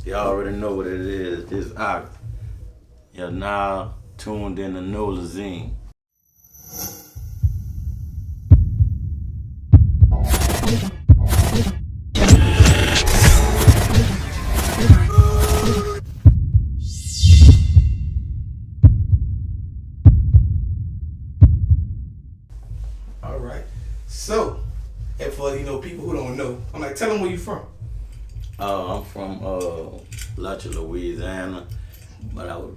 You already know what it is. This ox. You're now tuned in to Nolazine. All right. So, and for people who don't know, I'm like, tell them where you from. I'm from Lutcher, Louisiana, but I was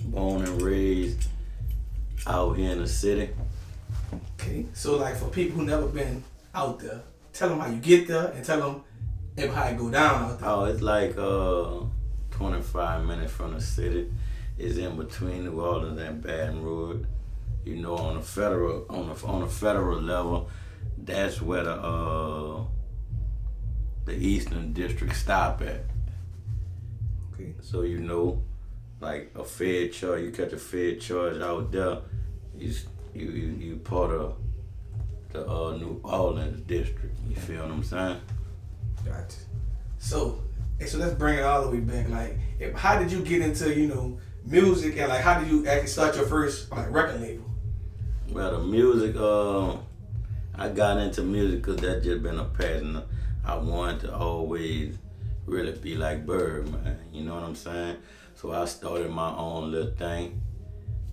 born and raised out here in the city. Okay. So, like, for people who never been out there, tell them how you get there and tell them how it go down out there. Oh, it's like 25 minutes from the city. It's in between New Orleans and Baton Rouge. On the federal level, that's where the Eastern District stop at. Okay. So like a Fed charge, you catch a Fed charge out there, you part of the New Orleans district. You feel what I'm saying? Gotcha. So let's bring it all the way back. Like, how did you get into music, and like how did you actually start your first record label? Well, the music, I got into music because that just been a passion. I wanted to always really be like Bird, man. You know what I'm saying? So I started my own little thing.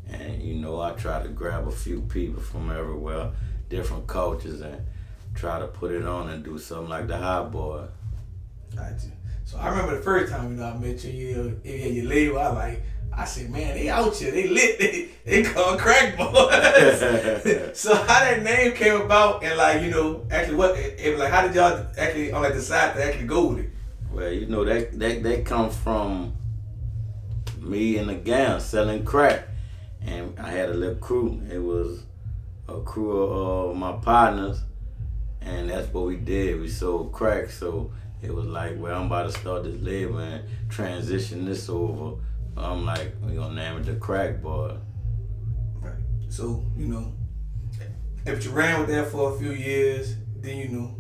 And, I try to grab a few people from everywhere, different cultures, and try to put it on and do something like the Hot Boy. Gotcha. So I remember the first time, I met you, your label, I said, man, they out here, they lit, they called crack boys. So how that name came about, and actually how did y'all actually decide to actually go with it? Well, that comes from me and the gang selling crack, and I had a little crew. It was a crew of my partners, and that's what we did. We sold crack, so it was like, well, I'm about to start this label and transition this over. I'm like, we're gonna name it the Crack Boy. Right. So, if you ran with that for a few years, then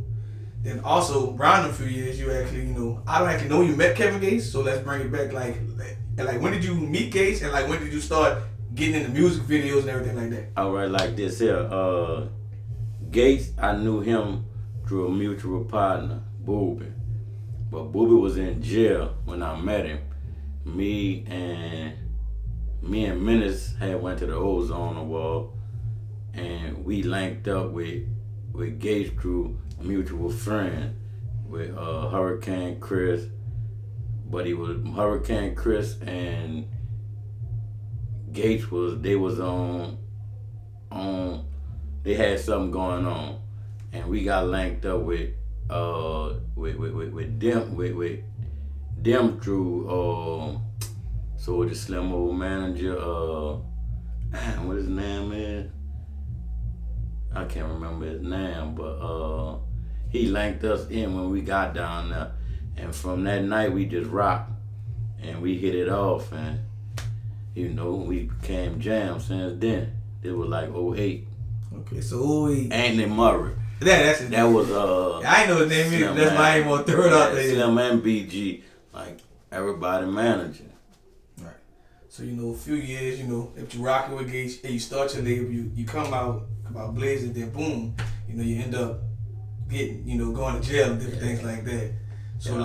then also around a few years you actually, I don't actually know you met Kevin Gates, so let's bring it back and when did you meet Gates, and when did you start getting into music videos and everything like that? All right, like this here. Gates, I knew him through a mutual partner, Booby. But Booby was in jail when I met him. Me and Menace had went to the Ozone Wall, and we linked up with Gates through a mutual friend with Hurricane Chris. But he was Hurricane Chris and Gates they was on they had something going on, and we got linked up with them through so the slim old manager, what his name is? I can't remember his name, but he linked us in when we got down there, and from that night we just rocked and we hit it off, and we became jam since then. It was like '08. Okay, so '08. Anthony Murray. That was I ain't know his name either. That's why I ain't want to throw it out there. Slim and BG, like everybody managing. Right. So a few years, if you rocking with Gates and you start your label, you come out blazing, then boom, you end up getting, going to jail and different things like that. So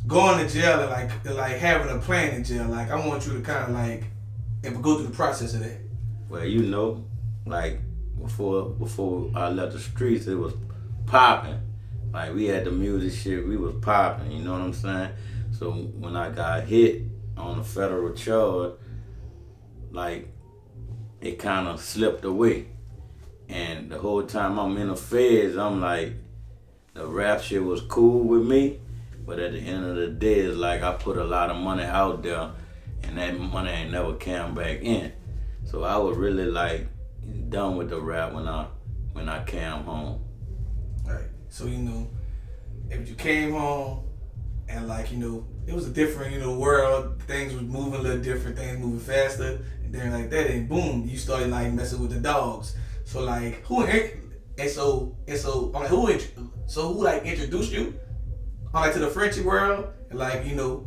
going to jail and like having a plan in jail, I want you to kind of go through the process of that. Well, like before I left the streets, it was popping. Like we had the music shit, we was popping, you know what I'm saying? So when I got hit on a federal charge, it kind of slipped away. And the whole time I'm in the feds, I'm like, the rap shit was cool with me, but at the end of the day, it's like I put a lot of money out there, and that money ain't never came back in. So I was really done with the rap when I came home. Right. So if you came home and it was a different world, things was moving a little different, things moving faster, and then like that, and boom, you started messing with the dogs. So who introduced you like to the Frenchie world, and like you know,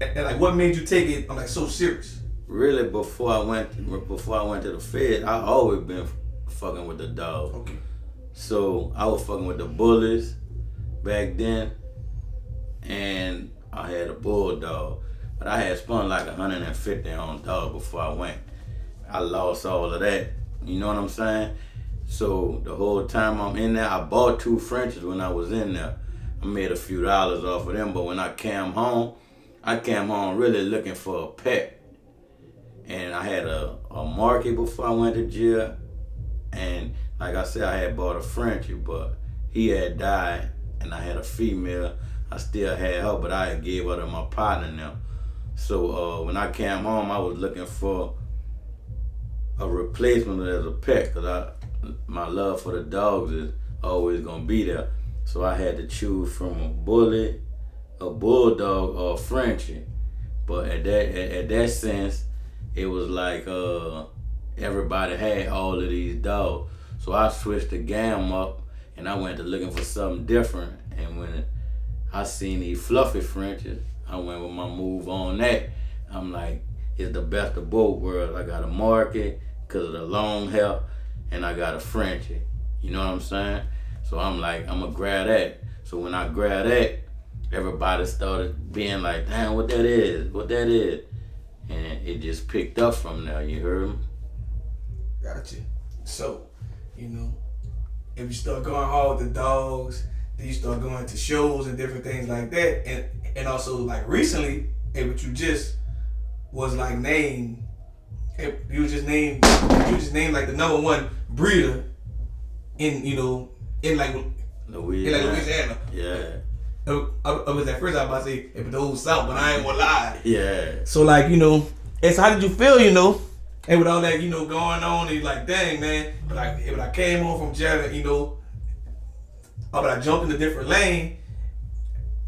and like what made you take it like so serious? Really, before I went to the Fed, I always been fucking with the dog. Okay. So I was fucking with the bullies back then, and I had a bulldog. But I had spent like 150 on dog before I went. I lost all of that. You know what I'm saying? So the whole time I'm in there, I bought 2 Frenchies when I was in there. I made a few dollars off of them, but when I came home really looking for a pet. And I had a market before I went to jail. And like I said, I had bought a Frenchie, but he had died, and I had a female. I still had her, but I had gave her to my partner now. So when I came home, I was looking for a replacement as a pet, because my love for the dogs is always gonna be there. So I had to choose from a bully, a bulldog, or a Frenchie. But at that sense, it was like everybody had all of these dogs. So I switched the game up, and I went to looking for something different. And when I seen these fluffy Frenchies, I went with my move on that. I'm like, it's the best of both worlds. I got a market because of the long hair, and I got a Frenchie. You know what I'm saying? So I'm like, I'm gonna grab that. So when I grabbed that, everybody started being like, damn, what that is? And it just picked up from there, you heard me? Gotcha. So, you know, if you start going hard with the dogs, then you start going to shows and different things like that. And also like recently, but you just was like named, you was just named like the #1 breeder in, you know, in like Louisiana. Yeah. I was at first I was about to say it was the old South, but I ain't gonna lie. Yeah. So like, you know, and so how did you feel, you know? And with all that, you know, going on, and like, dang man, but I came home from jail, you know, but I jumped in a different lane,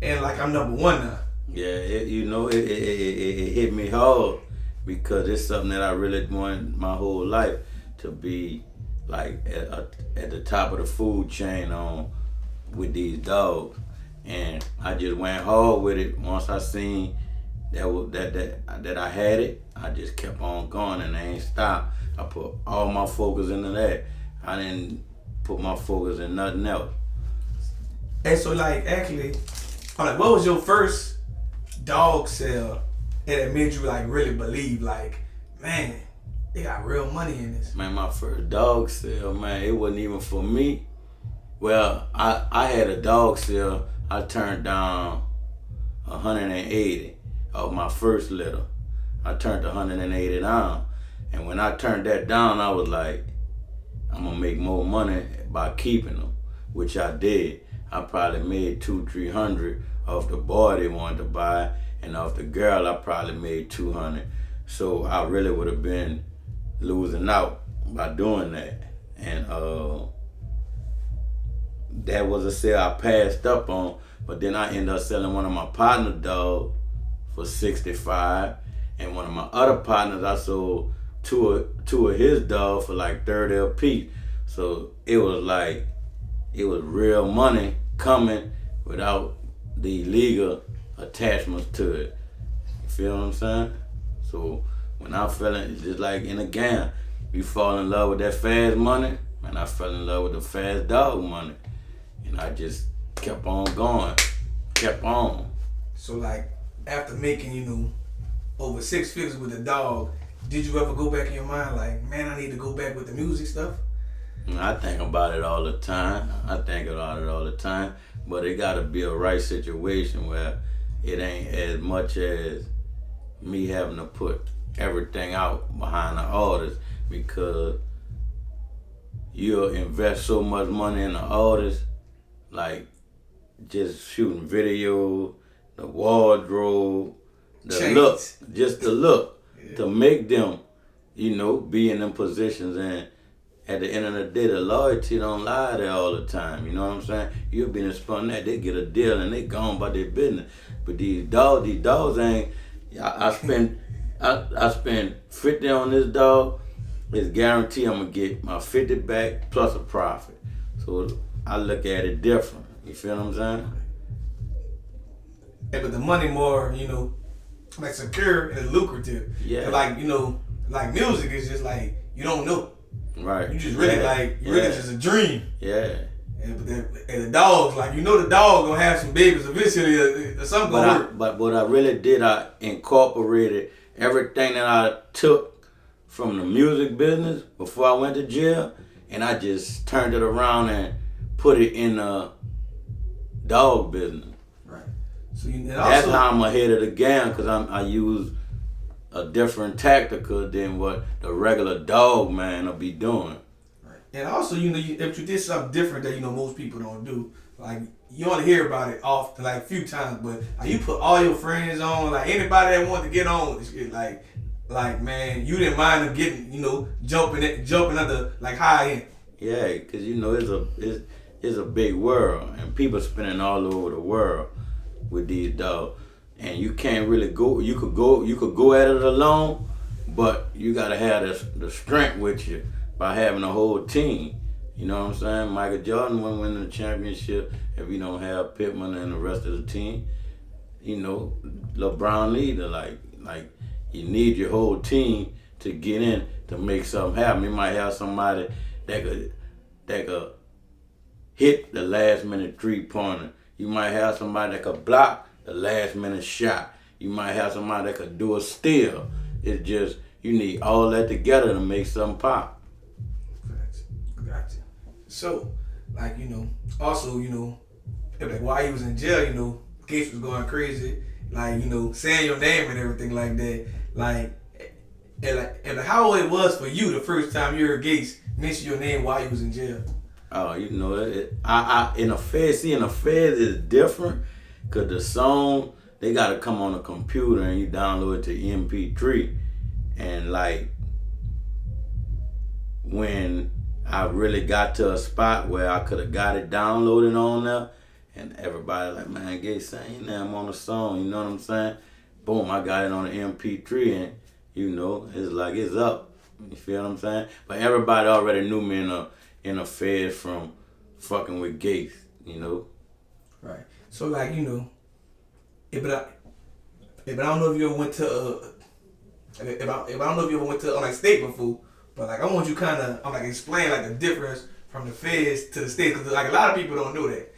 and like I'm #1 now. Yeah, it hit me hard because it's something that I really wanted my whole life to be like at the top of the food chain on with these dogs, and I just went hard with it. Once I seen that I had it, I just kept on going and I ain't stopped. I put all my focus into that. I didn't put my focus in nothing else. And so like actually, I'm like, what was your first dog sale that made you like really believe like, man, they got real money in this? Man, my first dog sale, man, it wasn't even for me. Well, I had a dog sale. I turned down 180 of my first litter. I turned 180 down. And when I turned that down, I was like, I'm gonna make more money by keeping them, which I did. I probably made $200-300 off the boy they wanted to buy, and off the girl I probably made $200. So I really would have been losing out by doing that. And that was a sale I passed up on, but then I ended up selling one of my partner dogs for $65, and one of my other partners I sold two of his dogs for like $30 a piece. So it was like, it was real money coming without the legal attachments to it. You feel what I'm saying? So when I fell in, it's just like in a game, you fall in love with that fast money, and I fell in love with the fast dog money. And I just kept on going, kept on. So like after making, you know, over 6 figures with a dog, did you ever go back in your mind like, man, I need to go back with the music stuff? I think about it all the time. But it gotta be a right situation where it ain't as much as me having to put everything out behind the artist, because you'll invest so much money in the artist, like just shooting videos, the wardrobe, the Chains. look, just the look, to make them, you know, be in them positions. And at the end of the day, the loyalty don't lie there all the time. You know what I'm saying? You'll be in spun that, they get a deal and they gone about their business. But these dogs ain't. I spend 50 on this dog. It's guaranteed I'm gonna get my 50 back plus a profit. So I look at it different. You feel what I'm saying? but the money more, like secure and lucrative. Yeah. Like, like music is just like, you don't know. Right. You just really really just a dream. Yeah. And the dogs, like, the dog gonna have some babies eventually or something gonna work. But what I really did, I incorporated everything that I took from the music business before I went to jail, and I just turned it around and put it in the dog business. Right. So that's how I'm ahead of the game, because I use a different tactical than what the regular dog man will be doing. Right. And also, if you did something different that most people don't do, like, you only hear about it often, like a few times, but like, you put all your friends on, like anybody that want to get on, like man, you didn't mind them getting, jumping under like high end. Yeah, because it's a big world, and people spinning all over the world with these dogs, and you can't really go. You could go at it alone, but you gotta have the strength with you by having a whole team. You know what I'm saying? Michael Jordan wouldn't win the championship if you don't have Pittman and the rest of the team. LeBron neither. Like you need your whole team to get in to make something happen. You might have somebody that could hit the last minute 3-pointer. You might have somebody that could block the last minute shot. You might have somebody that could do a steal. It's just you need all that together to make something pop. Gotcha. So, like, also, like while he was in jail, Gates was going crazy, like, saying your name and everything like that. And how it was for you the first time you heard Gates mention your name while he was in jail. Oh, in the Fed, in the Fed is different, because the song, they got to come on a computer and you download it to MP3. And like, when I really got to a spot where I could have got it downloaded on there, and everybody like, man, Gates saying your name on the song, you know what I'm saying? Boom, I got it on the MP3, and it's like it's up. You feel what I'm saying? But everybody already knew me in a Fed from fucking with Gates, Right. So like, but I don't know if you ever went to if I don't know if you ever went to like state before, but like I want you kind of explain like the difference from the Feds to the state, because like a lot of people don't know that.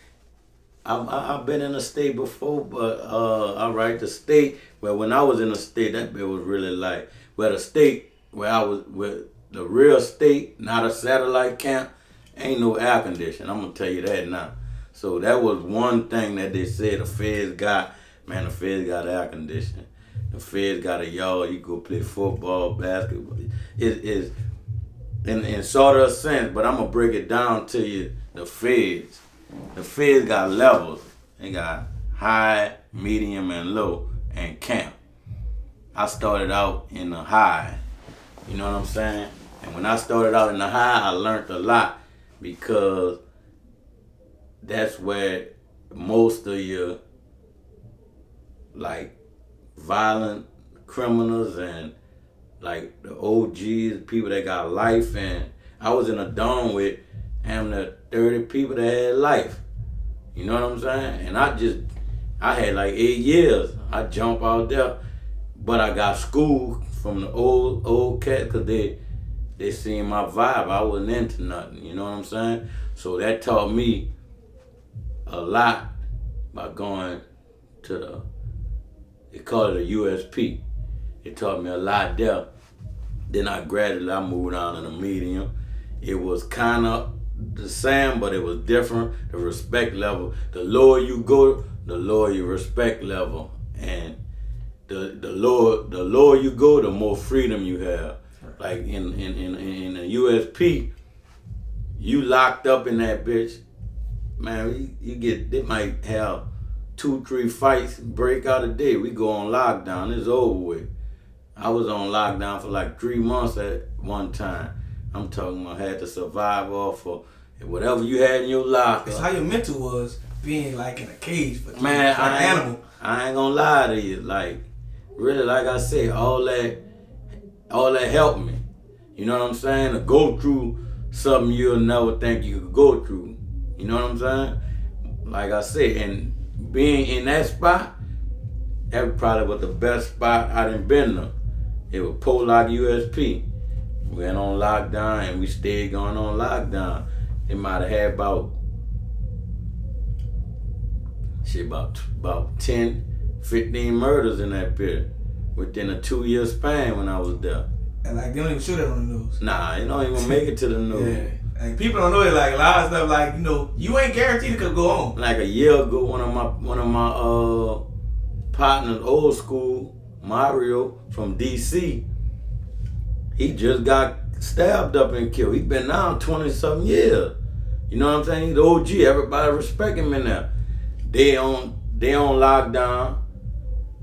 I've been in a state before, but all right, the state. Well, when I was in the state, that bit was really like, the state where I was with the real state, not a satellite camp, ain't no air conditioning. I'm gonna tell you that now. So that was one thing that they said the Feds got. Man, the Feds got air conditioning. The Feds got a yard. You go play football, basketball. It is in sort of a sense, but I'm gonna break it down to you. The Feds got levels. They got high, medium, and low, and camp. I started out in the high. You know what I'm saying? And when I started out in the high, I learned a lot, because that's where most of your like violent criminals and like the OGs, people that got life, and I was in a dorm with 30 people that had life. You know what I'm saying? And I had like 8 years. I jumped out there, but I got schooled from the old cat, because they seen my vibe. I wasn't into nothing. You know what I'm saying? So that taught me a lot by going to they call it a USP. It taught me a lot there. Then I moved on to the medium. It was kind of the same, but it was different. The respect level, the lower you go, the lower your respect level, and the lower you go, the more freedom you have. Like in the USP, you locked up in that bitch, man. They might have 2-3 fights break out a day. We go on lockdown. It's over with. I was on lockdown for like 3 months at one time. I'm talking about had to survive off of whatever you had in your locker. It's how your mental was being like in a cage, but man, like an animal. I ain't gonna lie to you. Like, really, like I said, all that helped me. You know what I'm saying? To go through something you'll never think you could go through. You know what I'm saying? Like I said, and being in that spot, That probably was the best spot I done been to. It was Pollock USP. We went on lockdown and we stayed going on lockdown. They might have had about 10, 15 murders in that period within a 2-year span when I was there. And like they don't even show that on the news. Nah, it don't even make it to the news. Yeah. Like people don't know it. Like a lot of stuff. Like you ain't guaranteed it could go on. Like a year ago, one of my partners, old school, Mario from DC, he just got stabbed up and killed. He been down 20-something years. You know what I'm saying? He's the OG. Everybody respect him in there. They on lockdown.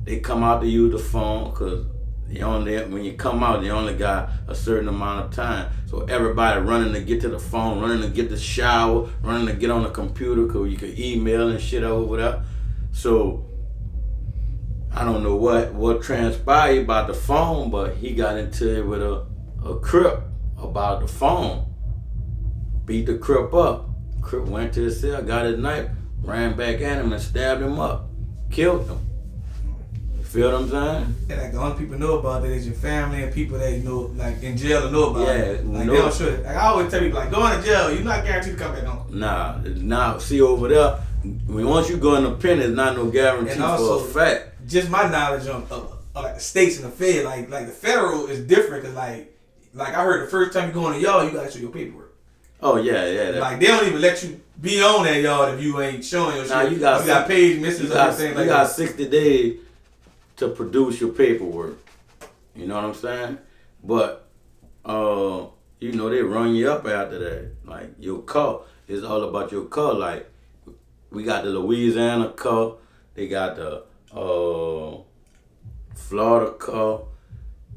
They come out to use the phone because when you come out, they only got a certain amount of time. So everybody running to get to the phone, running to get the shower, running to get on the computer because you can email and shit over there. So I don't know what transpired about the phone, but he got into it with a Crip about the phone. Beat the Crip up. Crip went to his cell, got his knife, ran back at him and stabbed him up. Killed him. You feel what I'm saying? And like the only people know about that is your family and people that you know, like in jail, to know about it. Like they don't show it. Like I always tell people, like going to jail, you're not guaranteed to come back home. Nah. See over there, once you go in the pen, there's not no guarantee and also, for a fact. Just my knowledge on like the states and the Fed, like the federal is different because like I heard the first time you go on the yard, you gotta show your paperwork. Oh yeah. Like they don't even let you be on that yard if you ain't showing your shit. You got page misses or anything like that. You got 60 days to produce your paperwork. You know what I'm saying? But they run you up after that. Like your car, it's all about your car. Like we got the Louisiana car, they got the Florida car,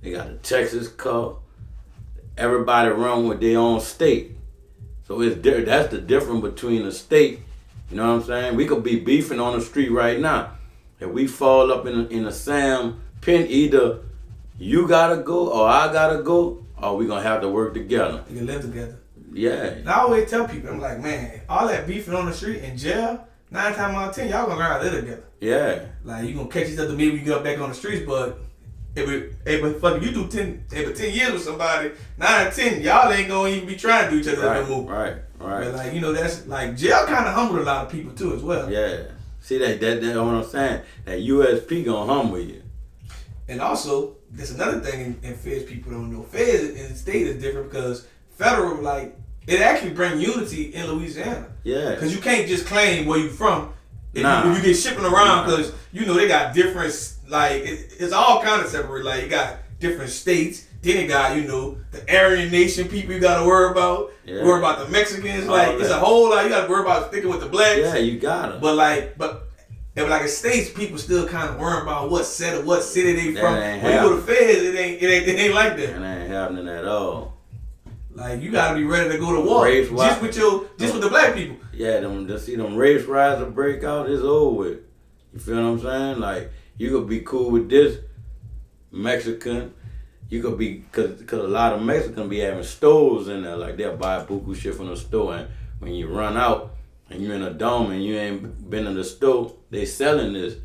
they got the Texas car. Everybody run with their own state. So that's the difference between a state. You know what I'm saying? We could be beefing on the street right now. If we fall up in a Sam pen, either you gotta go or I gotta go, or we gonna have to work together. We can live together. Yeah. And I always tell people, I'm like, man, all that beefing on the street in jail, 9 times out of 10, y'all gonna learn how to live together. Yeah. Like you gonna catch each other maybe you get back on the streets, but if you do 10 years with somebody, 9 out of 10, y'all ain't gonna even be trying to do each other no more. Right. But like, that's like jail kinda humbled a lot of people too as well. Yeah. See that's what I'm saying. That USP gonna humble you. And also, there's another thing in Feds people don't know. Feds in the state is different because federal, like, it actually brings unity in Louisiana. Yeah. Because you can't just claim where you from if you get shipping around because, they got different, like, it's all kind of separate. Like, you got different states. Then you got, the Aryan Nation people you got to worry about. Yeah. Worry about the Mexicans. Like, it's a whole lot. You got to worry about sticking with the blacks. Yeah, you got it. But if like in states, people still kind of worry about what city they from. When you go to Feds, it ain't like that. It ain't happening at all. Like you gotta be ready to go to war just with the black people. Yeah, them race riots will break out. It's over with. You feel what I'm saying? Like you could be cool with this Mexican. You could be cause a lot of Mexicans be having stores in there. Like they'll buy buku shit from the store, and when you run out and you're in a dome and you ain't been in the store, they selling this.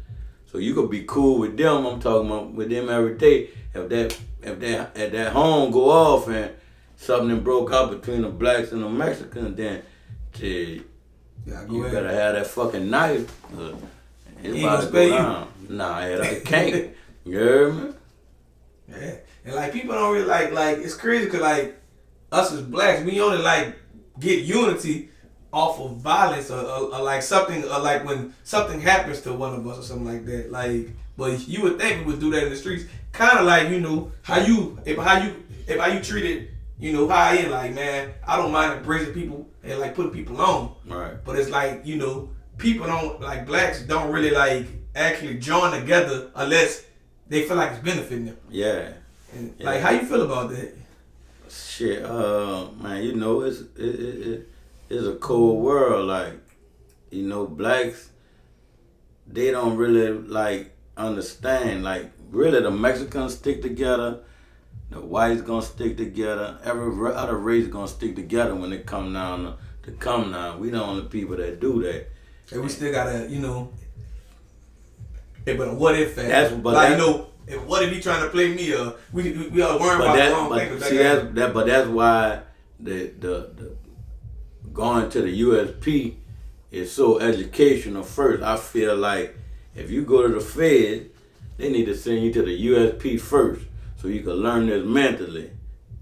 So you could be cool with them. I'm talking about with them every day. If that home go off and something broke out between the blacks and the Mexicans, then you better have that fucking knife. It's about to go down. Nah, I can't. You heard me? Yeah. And like people don't really like it's crazy because like us as blacks, we only like get unity off of violence or like something or like when something happens to one of us or something like that. Like, but you would think we would do that in the streets. Kind of like how you treated how I am. Like, man, I don't mind embracing people and like putting people on. Right. But it's like people don't like blacks don't really like actually join together unless they feel like it's benefiting them. Yeah. And like, how you feel about that? Shit, man, it's a cold world. Like, blacks, they don't really like understand. Like, really, the Mexicans stick together, the whites gonna stick together, every other race gonna stick together when it come down to come down. We the only people that do that. And we still gotta, but a what if fact. What if he trying to play me? We all worrying about the wrong thing. But that's why the going to the USP is so educational. First, I feel like if you go to the Fed, they need to send you to the USP first, so you can learn this mentally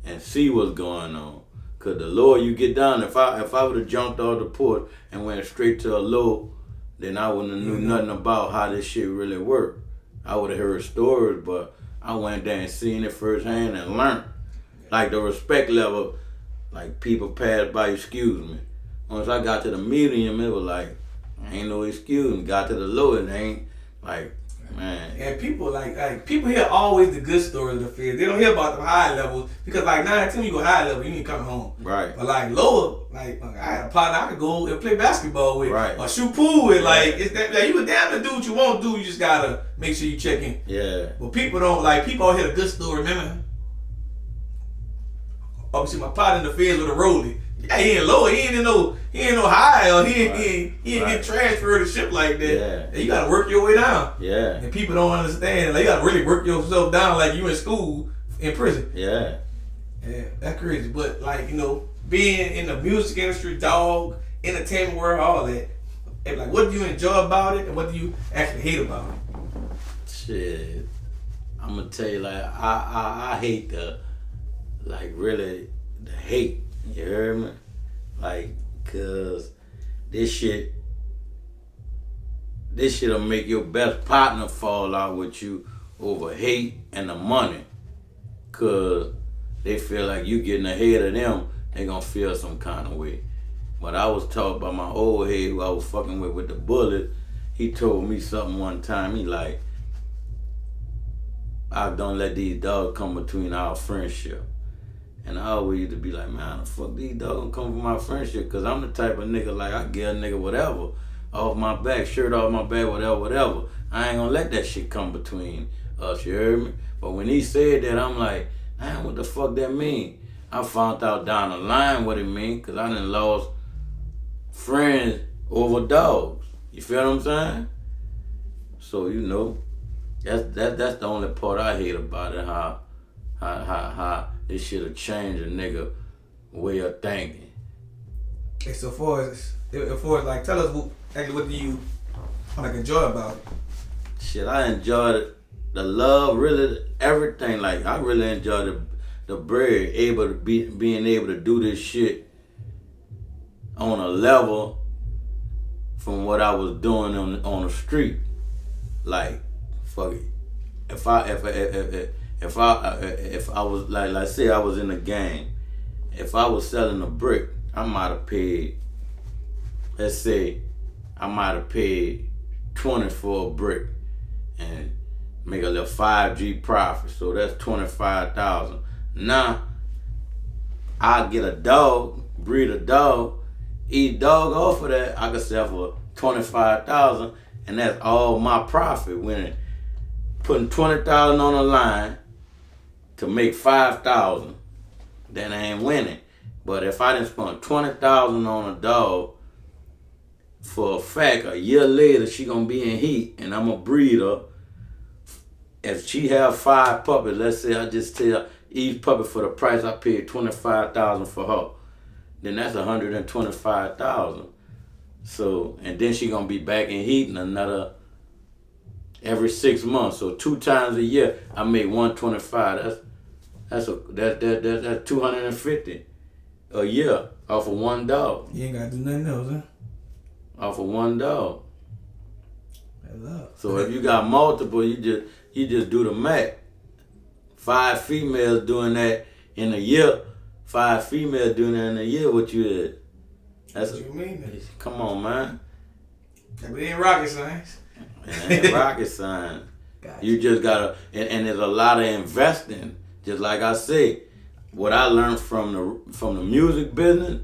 and see what's going on. Cause the lower you get down, if I would have jumped off the porch and went straight to a low, then I wouldn't have knew nothing about how this shit really worked. I would have heard stories, but I went there and seen it firsthand and learned. Like the respect level, like people pass by, excuse me. Once I got to the medium, it was like, ain't no excuse me. Got to the low, it ain't like, man. And people like people hear always the good stories of the Fed. They don't hear about the high levels because like 9 10 you go high level, you need to come home. Right. But like lower, like I had a partner I could go and play basketball with, right, or shoot pool with. Like it's that like, you can damn to do what you want to do. You just gotta make sure you check in. Yeah. But people don't like people all hear the good story. Remember? Obviously, my partner in the Feds with a rollie. Yeah, he ain't low. He ain't no high, or he ain't get transferred to shit like that. Yeah. And you gotta work your way down. Yeah. And people don't understand. Like you gotta really work yourself down like you in school, in prison. Yeah. Yeah, that's crazy. But like, being in the music industry, dog, entertainment world, all that. And like, what do you enjoy about it, and what do you actually hate about it? Shit, I'm gonna tell you, like, I hate the hate. You heard me? Like, cause this shit'll make your best partner fall out with you over hate and the money. Cause they feel like you getting ahead of them, they gonna feel some kind of way. But I was taught by my old head who I was fucking with the bullet. He told me something one time. He like, I don't let these dogs come between our friendship. And I always used to be like, man, the fuck these dogs gonna come from my friendship? Cause I'm the type of nigga like I give a nigga whatever off my back, shirt off my back, whatever. I ain't gonna let that shit come between us, you heard me? But when he said that, I'm like, man, what the fuck that mean? I found out down the line what it mean, cause I done lost friends over dogs. You feel what I'm saying? So that's the only part I hate about it, how this shit'll change a nigga way of thinking. Okay, so far as like, tell us what do you like enjoy about it? Shit, I enjoyed the love, really everything. Like I really enjoyed the bread, being able to do this shit on a level from what I was doing on the street. Like, fuck it. If I was like say I was in a gang, if I was selling a brick, I might have paid, let's say, I might have paid 20 for a brick and make a little 5G profit. So that's 25,000. Now I get a dog, breed a dog, eat dog off of that, I can sell for 25,000, and that's all my profit. When putting 20,000 on the line to make 5,000, then I ain't winning. But if I didn't spend 20,000 on a dog, for a fact, a year later she gonna be in heat, and I'm a breeder. If she have 5 puppies, let's say I just tell each puppy for the price I paid 25,000 for her, then that's 125,000. So, and then she gonna be back in heat in another every 6 months. So 2 times a year I make 125. That's 250 a year off of one dog. You ain't gotta do nothing else, huh? Off of one dog. That's love. So if you got multiple, you just do the math. 5 females doing that in a year. 5 females doing that in a year. What you is? That's what you mean. Come on, man. Yeah, but it ain't rocket science. It ain't rocket science. Gotcha. You just gotta, and there's a lot of investing. Just like I say, what I learned from the music business,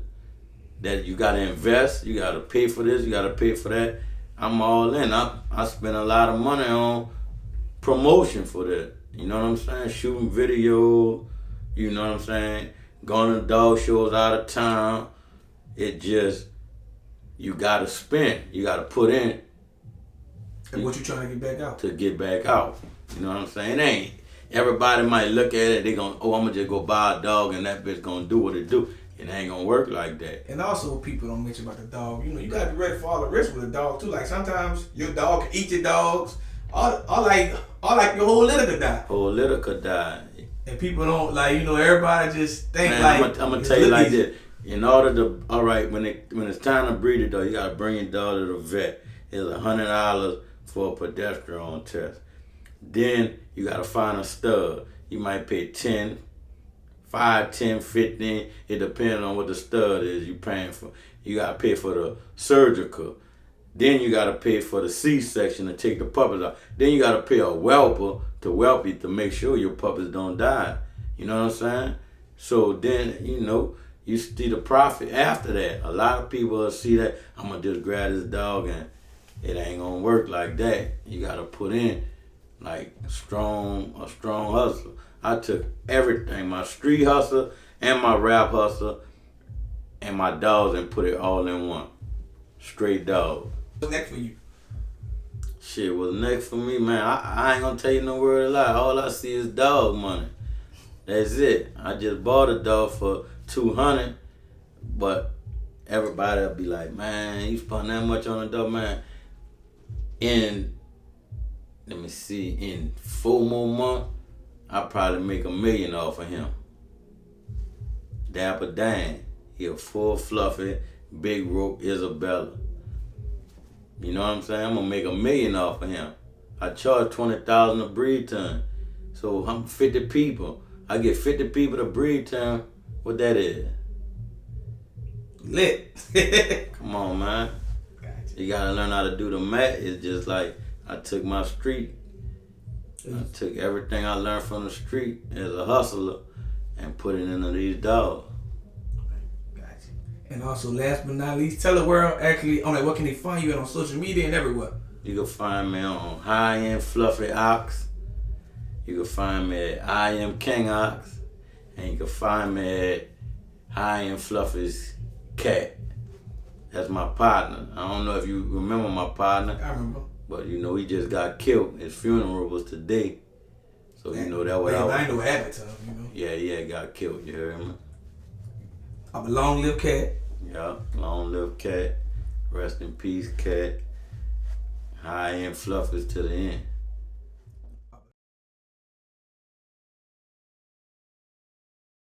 that you gotta invest, you gotta pay for this, you gotta pay for that. I'm all in. I spend a lot of money on promotion for that. You know what I'm saying? Shooting videos, you know what I'm saying? Going to dog shows out of town. It just, you gotta spend, you gotta put in. And what you trying to get back out? To get back out. You know what I'm saying? It ain't. Everybody might look at it, they gon', oh, I'm gonna just go buy a dog and that bitch gonna do what it do. It ain't gonna work like that. And also, people don't mention about the dog. You know, you gotta be ready for all the risks with a dog too. Like sometimes your dog can eat your dogs. All like your whole litter could die. Whole litter could die. And people don't like, you know, everybody just think Man, like. I'm gonna tell you like this. In order to, all right, when it's time to breed it though, you gotta bring your dog to the vet. It's $100 for a progesterone test. Then you gotta find a stud. You might pay 10, 5, 10, 15. It depends on what the stud is you paying for. You gotta pay for the surgical. Then you gotta pay for the C-section to take the puppies out. Then you gotta pay a whelper to whelp you to make sure your puppies don't die. You know what I'm saying? So then, you know, you see the profit after that. A lot of people will see that, I'm gonna just grab this dog and it ain't gonna work like that. You gotta put in like a strong hustle. I took everything, my street hustle and my rap hustle and my dogs and put it all in one. Straight dog. What's next for you? Shit, what's next for me, man? I ain't gonna tell you no word of lie. All I see is dog money. That's it. I just bought a dog for $200, but everybody'll be like, man, you spent that much on a dog, man. Let me see, in 4 more months, I'll probably make $1 million off of him. Dapper Dan. He a full fluffy, big rope Isabella. You know what I'm saying? I'm gonna make $1 million off of him. I charge $20,000 a breed time. So I'm 50 people. I get 50 people to breed time. What that is? Lit. Come on, man. Gotcha. You gotta learn how to do the math. It's just like I took my street. I took everything I learned from the street as a hustler and put it into these dogs. Gotcha. And also, last but not least, tell the world actually, what can they find you at on social media and everywhere? You can find me on High End Fluffy Ox. You can find me at I Am King Ox. And you can find me at High End Fluffy's Cat. That's my partner. I don't know if you remember my partner. I remember. But you know, he just got killed. His funeral was today. So you know that what I was. I ain't know what happened to him, you know. Yeah, got killed, you heard me? I'm a long-lived cat. Yeah, long-lived cat. Rest in peace, cat. High-end fluffers to the end.